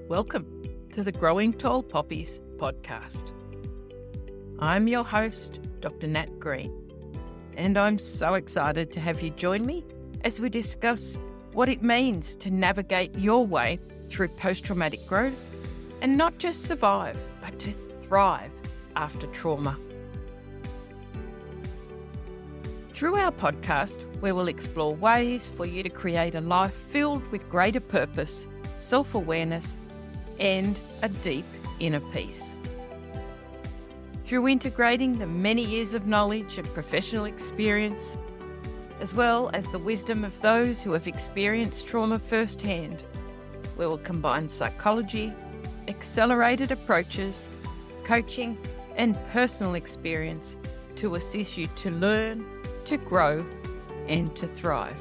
Welcome to the Growing Tall Poppies podcast. I'm your host, Dr. Nat Green, and I'm so excited to have you join me as we discuss what it means to navigate your way through post-traumatic growth and not just survive, but to thrive after trauma. Through our podcast, we will explore ways for you to create a life filled with greater purpose, self-awareness, and a deep inner peace. Through integrating the many years of knowledge and professional experience, as well as the wisdom of those who have experienced trauma firsthand, we will combine psychology, accelerated approaches, coaching, and personal experience to assist you to learn, to grow, and to thrive.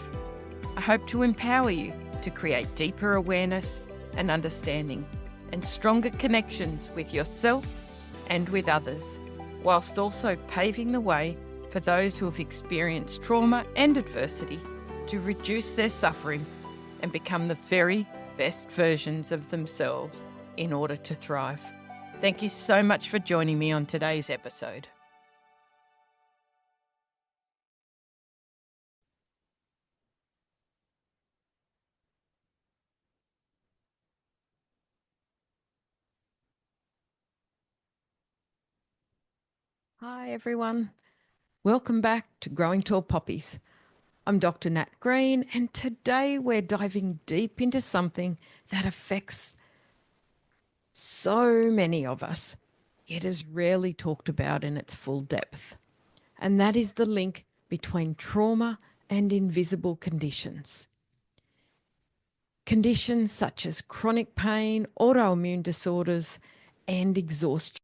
I hope to empower you to create deeper awareness and understanding and stronger connections with yourself and with others, whilst also paving the way for those who have experienced trauma and adversity to reduce their suffering and become the very best versions of themselves in order to thrive. Thank you so much for joining me on today's episode. Hi everyone, welcome back to Growing Tall Poppies. I'm Dr. Nat Green, and today we're diving deep into something that affects so many of us, yet is rarely talked about in its full depth, and that is the link between trauma and invisible conditions. Conditions such as chronic pain, autoimmune disorders, and exhaustion.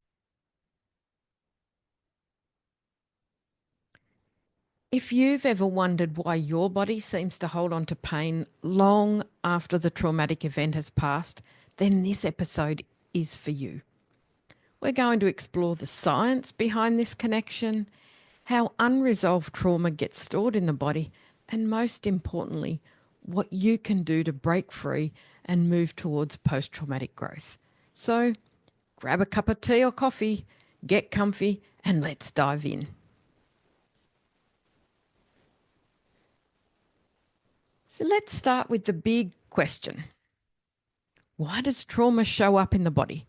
If you've ever wondered why your body seems to hold on to pain long after the traumatic event has passed, then this episode is for you. We're going to explore the science behind this connection, how unresolved trauma gets stored in the body, and most importantly, what you can do to break free and move towards post-traumatic growth. So grab a cup of tea or coffee, get comfy, and let's dive in. So let's start with the big question. Why does trauma show up in the body?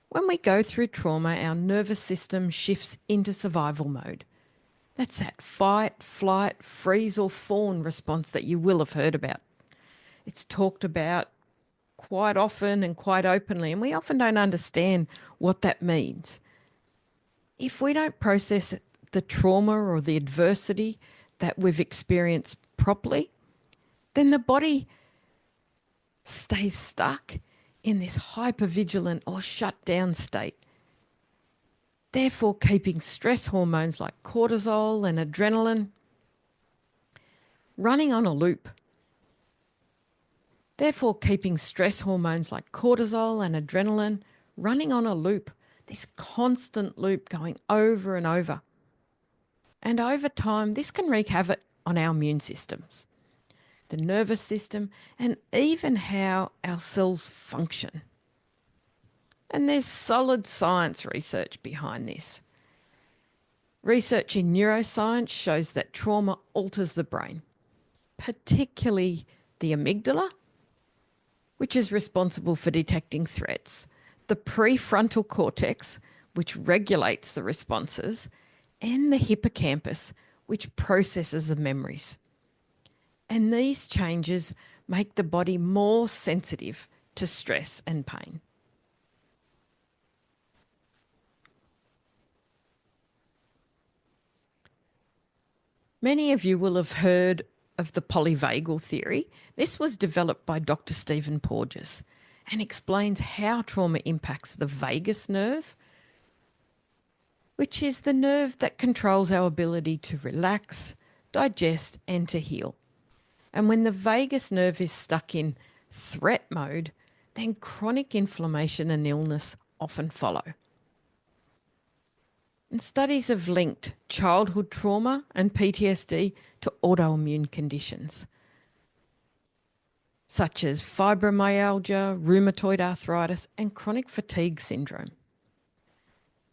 When we go through trauma, our nervous system shifts into survival mode. That's that fight, flight, freeze or fawn response that you will have heard about. It's talked about quite often and quite openly, and we often don't understand what that means. If we don't process the trauma or the adversity that we've experienced properly, then the body stays stuck in this hypervigilant or shut down state, therefore keeping stress hormones like cortisol and adrenaline running on a loop. This constant loop going over and over. And over time, this can wreak havoc on our immune systems, the nervous system, and even how our cells function. And there's solid science research behind this. Research in neuroscience shows that trauma alters the brain, particularly the amygdala, which is responsible for detecting threats, the prefrontal cortex, which regulates the responses, and the hippocampus, which processes the memories. And these changes make the body more sensitive to stress and pain. Many of you will have heard of the Polyvagal Theory. This was developed by Dr. Stephen Porges and explains how trauma impacts the vagus nerve, which is the nerve that controls our ability to relax, digest, and to heal. And when the vagus nerve is stuck in threat mode, then chronic inflammation and illness often follow. And studies have linked childhood trauma and PTSD to autoimmune conditions. such as fibromyalgia, rheumatoid arthritis, and chronic fatigue syndrome.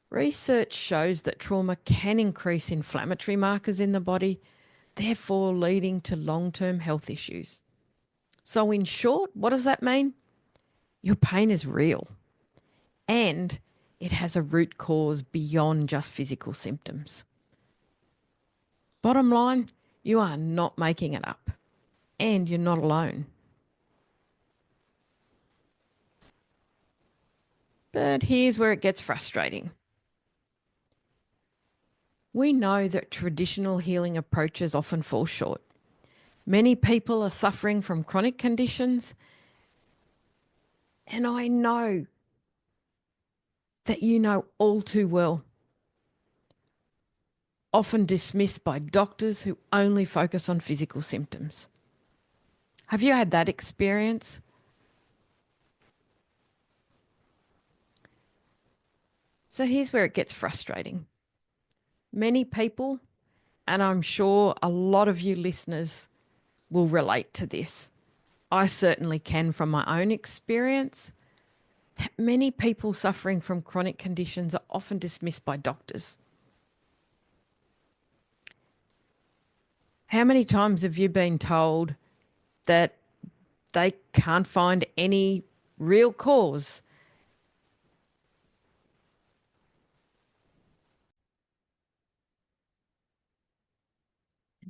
Research shows that trauma can increase inflammatory markers in the body, therefore leading to long-term health issues. So in short, what does that mean? Your pain is real and it has a root cause beyond just physical symptoms. Bottom line, you are not making it up and you're not alone. But here's where it gets frustrating. We know that traditional healing approaches often fall short. Many people are suffering from chronic conditions, and I know that you know all too well, often dismissed by doctors who only focus on physical symptoms. Have you had that experience? So here's where it gets frustrating. Many people, and I'm sure a lot of you listeners will relate to this. I certainly can from my own experience, that many people suffering from chronic conditions are often dismissed by doctors. How many times have you been told that they can't find any real cause?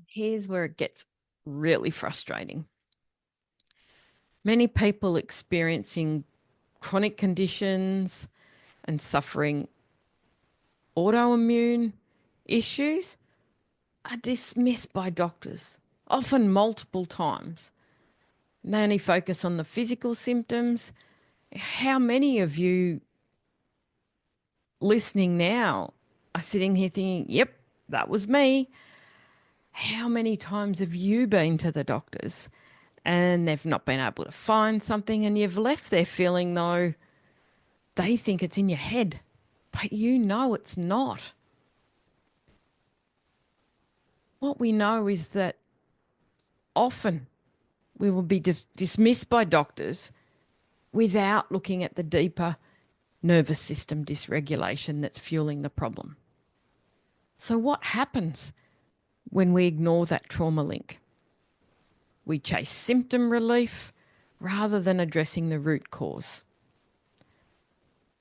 Here's where it gets really frustrating. Many people experiencing chronic conditions and suffering autoimmune issues are dismissed by doctors, often multiple times. And they only focus on the physical symptoms. How many of you listening now are sitting here thinking, yep, that was me? How many times have you been to the doctors and they've not been able to find something and you've left there feeling though they think it's in your head, but you know it's not? What we know is that often we will be dismissed by doctors without looking at the deeper nervous system dysregulation that's fueling the problem. So what happens when we ignore that trauma link? We chase symptom relief rather than addressing the root cause.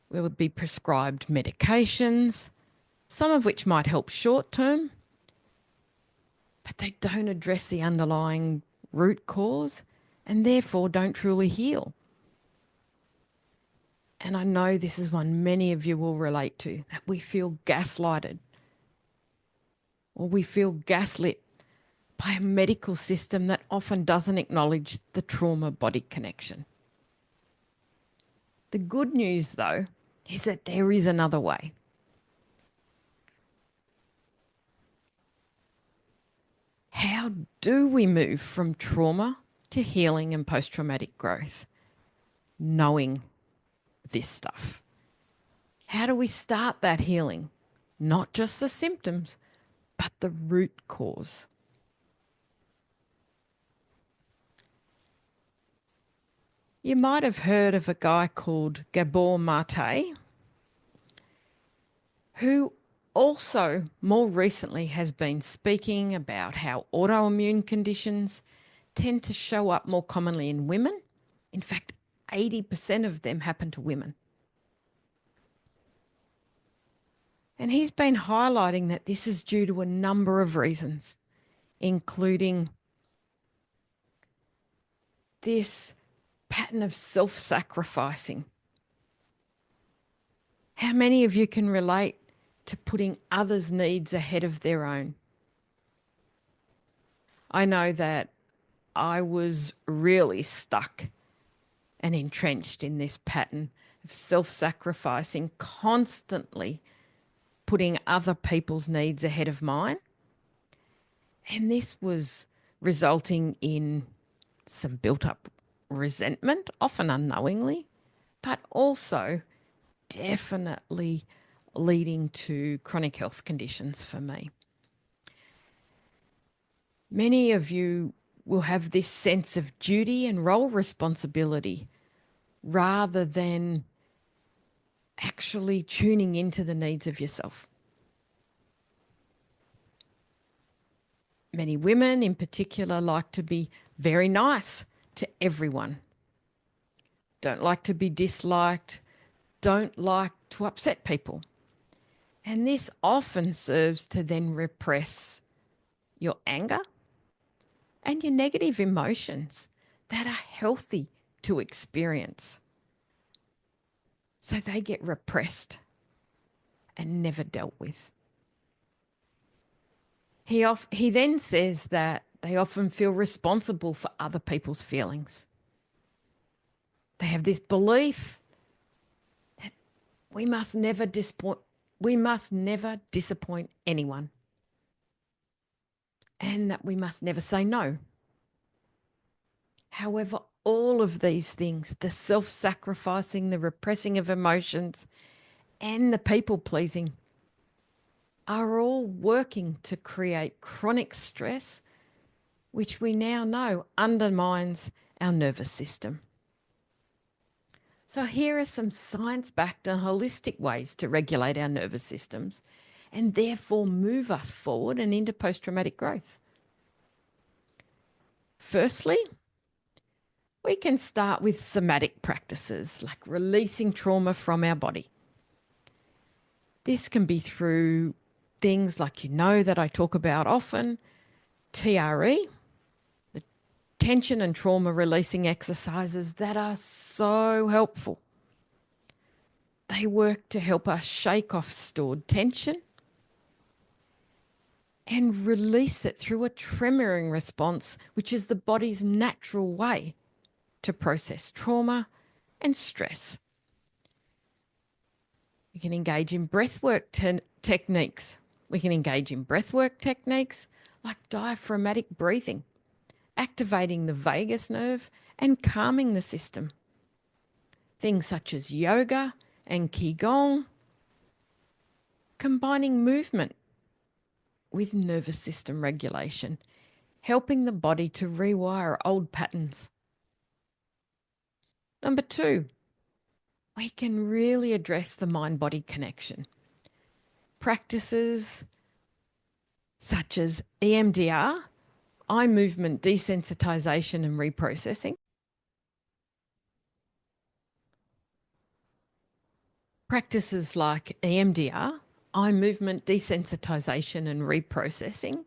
We would be prescribed medications, some of which might help short term, but they don't address the underlying root cause and therefore don't truly heal. And I know this is one many of you will relate to, that we feel gaslighted or we feel gaslit by a medical system that often doesn't acknowledge the trauma-body connection. The good news, though, is that there is another way. How do we move from trauma to healing and post-traumatic growth? Knowing this stuff. How do we start that healing? Not just the symptoms, but the root cause. You might have heard of a guy called Gabor Mate, who also more recently has been speaking about how autoimmune conditions tend to show up more commonly in women. In fact, 80% of them happen to women. And he's been highlighting that this is due to a number of reasons, including this pattern of self-sacrificing. How many of you can relate to putting others' needs ahead of their own? I know that I was really stuck and entrenched in this pattern of self-sacrificing, constantly putting other people's needs ahead of mine. And this was resulting in some built-up resentment, often unknowingly, but also definitely leading to chronic health conditions for me. Many of you will have this sense of duty and role responsibility rather than actually tuning into the needs of yourself. Many women in particular like to be very nice to everyone, don't like to be disliked, don't like to upset people. And this often serves to then repress your anger and your negative emotions that are healthy to experience. So they get repressed and never dealt with. He then says that they often feel responsible for other people's feelings. They have this belief that we must never disappoint anyone, and that we must never say no. However, all of these things, the self-sacrificing, the repressing of emotions, and the people-pleasing, are all working to create chronic stress, which we now know undermines our nervous system. So here are some science-backed and holistic ways to regulate our nervous systems and therefore move us forward and into post-traumatic growth. Firstly, we can start with somatic practices like releasing trauma from our body. This can be through things like, that I talk about often, TRE, the tension and trauma releasing exercises that are so helpful. They work to help us shake off stored tension and release it through a tremoring response, which is the body's natural way to process trauma and stress. We can engage in breathwork techniques. We can engage in breathwork techniques like diaphragmatic breathing, activating the vagus nerve and calming the system. Things such as yoga and qigong, combining movement with nervous system regulation, helping the body to rewire old patterns. Number 2, we can really address the mind-body connection. Practices such as EMDR, eye movement desensitization and reprocessing. Practices like EMDR, eye movement desensitization and reprocessing,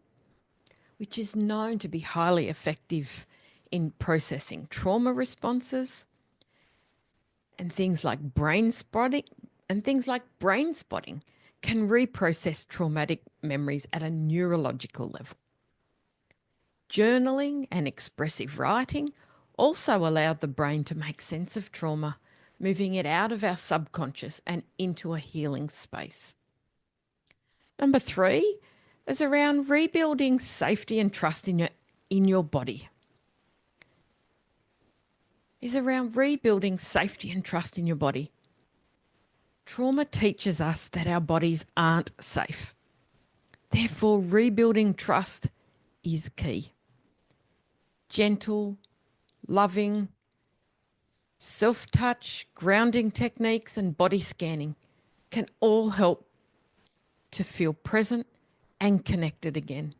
which is known to be highly effective in processing trauma responses, and things like brain spotting can reprocess traumatic memories at a neurological level. Journaling and expressive writing also allow the brain to make sense of trauma, moving it out of our subconscious and into a healing space. Number 3 is around rebuilding safety and trust in your body. Is around rebuilding safety and trust in your body. Trauma teaches us that our bodies aren't safe. Therefore, rebuilding trust is key. Gentle, loving, self-touch, grounding techniques and body scanning can all help to feel present and connected again.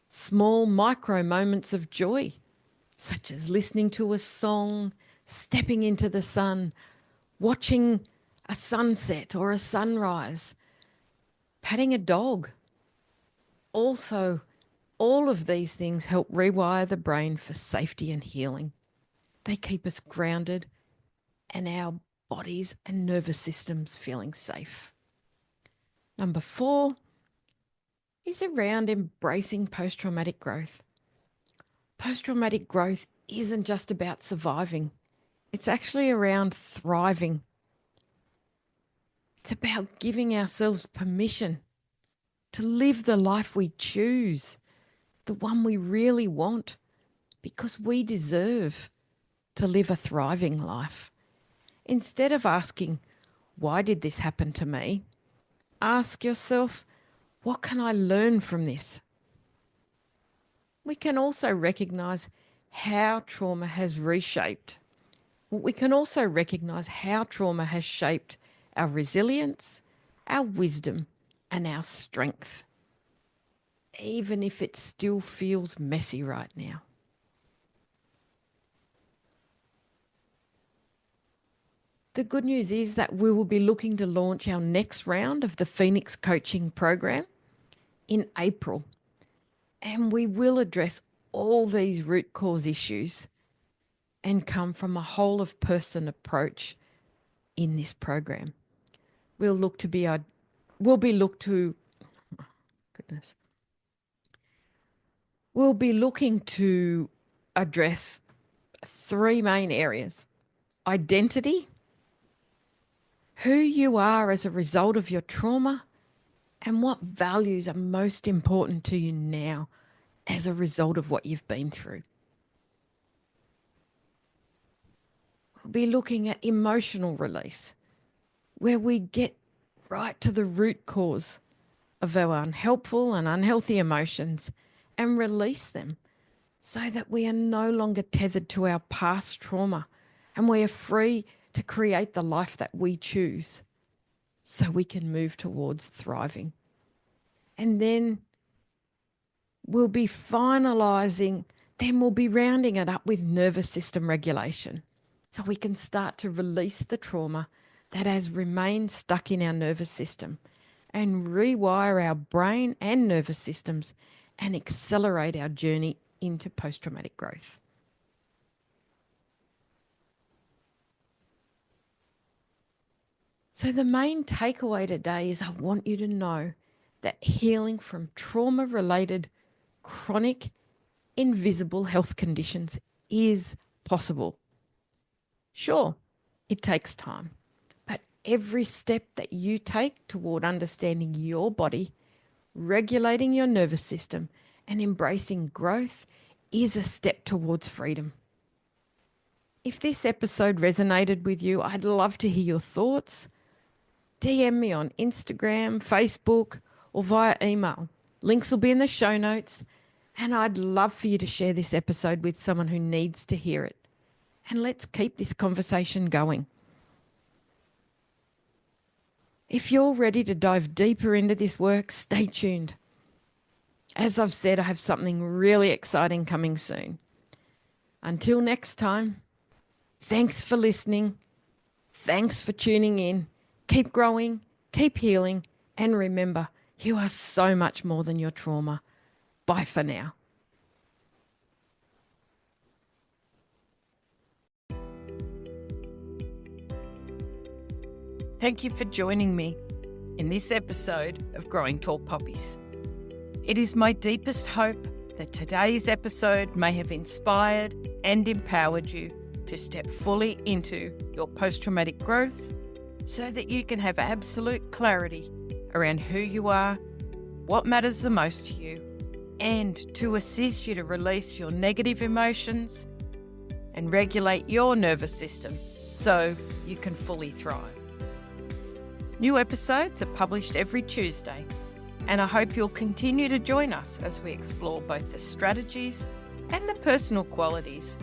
Small micro moments of joy, such as listening to a song, stepping into the sun, watching a sunset or a sunrise, patting a dog. Also, all of these things help rewire the brain for safety and healing. They keep us grounded and our bodies and nervous systems feeling safe. Number 4 is around embracing post-traumatic growth. Post-traumatic growth isn't just about surviving. It's actually around thriving. It's about giving ourselves permission to live the life we choose, the one we really want, because we deserve to live a thriving life. Instead of asking, why did this happen to me? Ask yourself, what can I learn from this? We can also recognize how trauma has reshaped. We can also recognize how trauma has shaped our resilience, our wisdom, and our strength, even if it still feels messy right now. The good news is that we will be looking to launch our next round of the Phoenix Coaching Program in April. And we will address all these root cause issues and come from a whole of person approach in this program. We'll look to be we'll be looking to address three main areas: identity, who you are as a result of your trauma, and what values are most important to you now as a result of what you've been through. We'll be looking at emotional release, where we get right to the root cause of our unhelpful and unhealthy emotions and release them so that we are no longer tethered to our past trauma and we are free to create the life that we choose so we can move towards thriving. And then we'll be rounding it up with nervous system regulation so we can start to release the trauma that has remained stuck in our nervous system and rewire our brain and nervous systems and accelerate our journey into post-traumatic growth. So the main takeaway today is I want you to know that healing from trauma-related chronic invisible health conditions is possible. Sure, it takes time, but every step that you take toward understanding your body, regulating your nervous system, and embracing growth is a step towards freedom. If this episode resonated with you, I'd love to hear your thoughts. DM me on Instagram, Facebook, or via email. Links will be in the show notes, and I'd love for you to share this episode with someone who needs to hear it. And let's keep this conversation going. If you're ready to dive deeper into this work, stay tuned. As I've said, I have something really exciting coming soon. Until next time, thanks for listening. Thanks for tuning in. Keep growing, keep healing, and remember, you are so much more than your trauma. Bye for now. Thank you for joining me in this episode of Growing Tall Poppies. It is my deepest hope that today's episode may have inspired and empowered you to step fully into your post-traumatic growth so that you can have absolute clarity around who you are, what matters the most to you, and to assist you to release your negative emotions and regulate your nervous system so you can fully thrive. New episodes are published every Tuesday, and I hope you'll continue to join us as we explore both the strategies and the personal qualities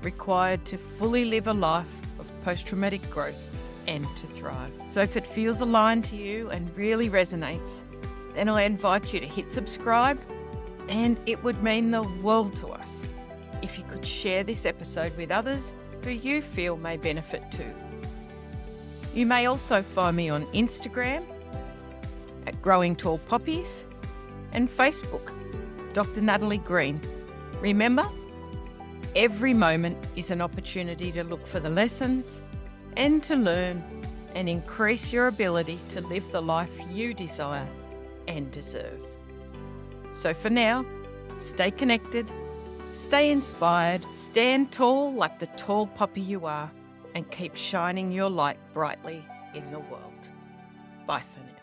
required to fully live a life of post-traumatic growth and to thrive. So if it feels aligned to you and really resonates, then I invite you to hit subscribe, and it would mean the world to us if you could share this episode with others who you feel may benefit too. You may also find me on Instagram at Growing Tall Poppies and Facebook, Dr. Natalie Green. Remember, every moment is an opportunity to look for the lessons and to learn and increase your ability to live the life you desire and deserve. So for now, stay connected, stay inspired, stand tall like the tall poppy you are, and keep shining your light brightly in the world. Bye for now.